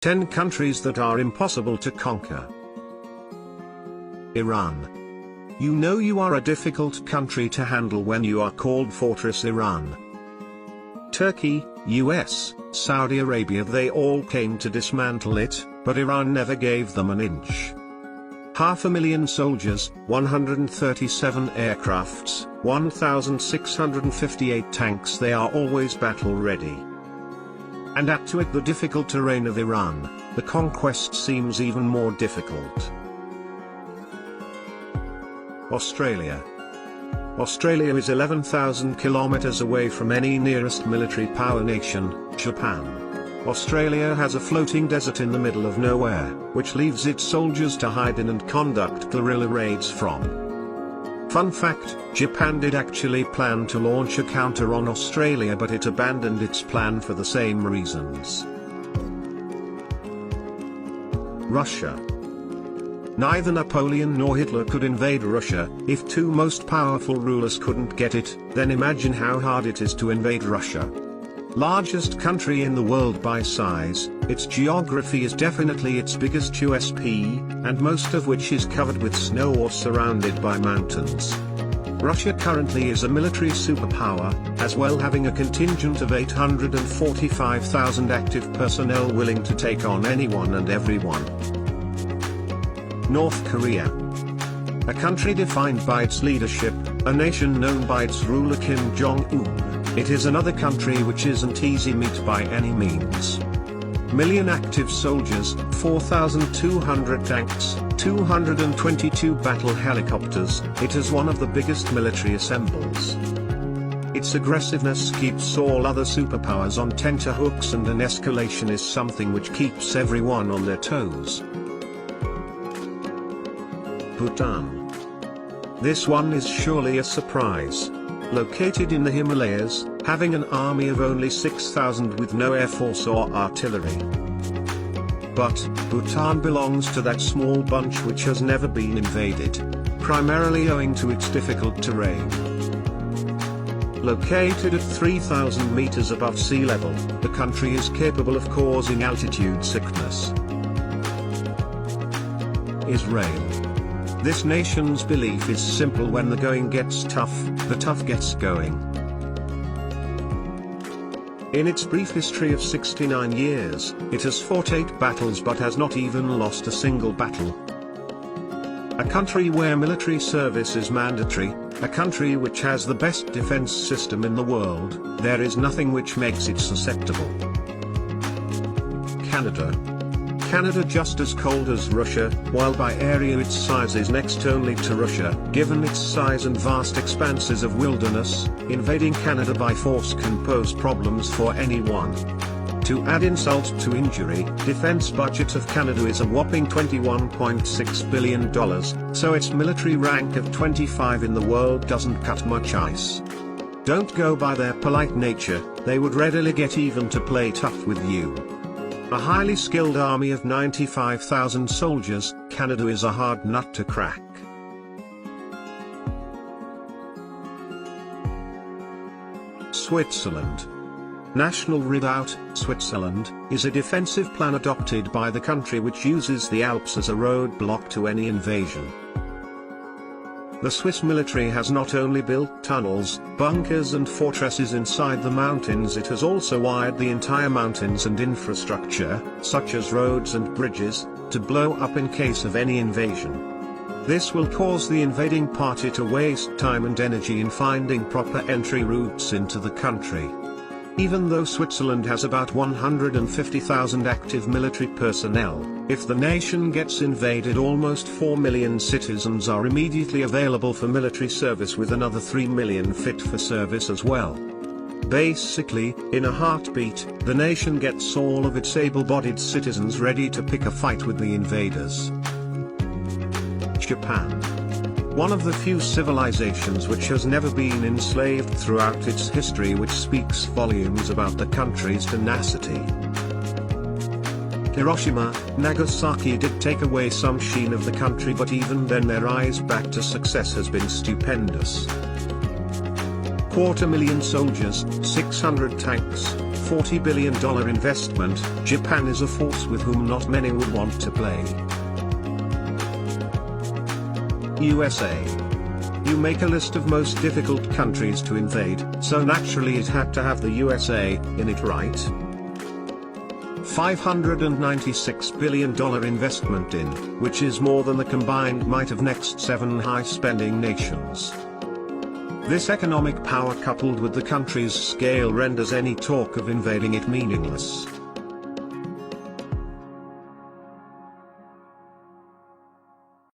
10 countries that are impossible to conquer. Iran. You know you are a difficult country to handle when you are called Fortress Iran. Turkey, US, Saudi Arabia, they all came to dismantle it, but Iran never gave them an inch. 500,000 soldiers, 137 aircrafts, 1,658 tanks, they are always battle ready. And add to it the difficult terrain of Iran, the conquest seems even more difficult. Australia. Australia is 11,000 kilometers away from any nearest military power nation, Japan. Australia has a floating desert in the middle of nowhere, which leaves its soldiers to hide in and conduct guerrilla raids from. Fun fact, Japan did actually plan to launch a counter on Australia, but it abandoned its plan for the same reasons. Russia. Neither Napoleon nor Hitler could invade Russia. If two most powerful rulers couldn't get it, then imagine how hard it is to invade Russia. Largest country in the world by size, its geography is definitely its biggest USP, and most of which is covered with snow or surrounded by mountains. Russia currently is a military superpower, as well having a contingent of 845,000 active personnel willing to take on anyone and everyone. North Korea. A country defined by its leadership, a nation known by its ruler Kim Jong-un. It is another country which isn't easy meat by any means. Million active soldiers, 4,200 tanks, 222 battle helicopters, it is one of the biggest military assembles. Its aggressiveness keeps all other superpowers on tenterhooks, and an escalation is something which keeps everyone on their toes. Bhutan. This one is surely a surprise. Located in the Himalayas, having an army of only 6,000 with no air force or artillery. But, Bhutan belongs to that small bunch which has never been invaded, primarily owing to its difficult terrain. Located at 3,000 meters above sea level, the country is capable of causing altitude sickness. Israel. This nation's belief is simple: when the going gets tough, the tough gets going. In its brief history of 69 years, it has fought 8 battles but has not even lost a single battle. A country where military service is mandatory, a country which has the best defense system in the world, there is nothing which makes it susceptible. Canada. Canada just as cold as Russia, while by area its size is next only to Russia. Given its size and vast expanses of wilderness, invading Canada by force can pose problems for anyone. To add insult to injury, defense budget of Canada is a whopping $21.6 billion, so its military rank of 25 in the world doesn't cut much ice. Don't go by their polite nature, they would readily get even to play tough with you. A highly skilled army of 95,000 soldiers, Canada is a hard nut to crack. Switzerland. National Redoubt, Switzerland, is a defensive plan adopted by the country which uses the Alps as a roadblock to any invasion. The Swiss military has not only built tunnels, bunkers and fortresses inside the mountains, it has also wired the entire mountains and infrastructure, such as roads and bridges, to blow up in case of any invasion. This will cause the invading party to waste time and energy in finding proper entry routes into the country. Even though Switzerland has about 150,000 active military personnel, if the nation gets invaded, almost 4 million citizens are immediately available for military service, with another 3 million fit for service as well. Basically, in a heartbeat, the nation gets all of its able-bodied citizens ready to pick a fight with the invaders. Japan. One of the few civilizations which has never been enslaved throughout its history, which speaks volumes about the country's tenacity. Hiroshima, Nagasaki did take away some sheen of the country, but even then their rise back to success has been stupendous. 250,000 soldiers, 600 tanks, $40 billion investment, Japan is a force with whom not many would want to play. USA. You make a list of most difficult countries to invade, so naturally it had to have the USA in it, right? $596 billion investment in, which is more than the combined might of next 7 high-spending nations. This economic power coupled with the country's scale renders any talk of invading it meaningless.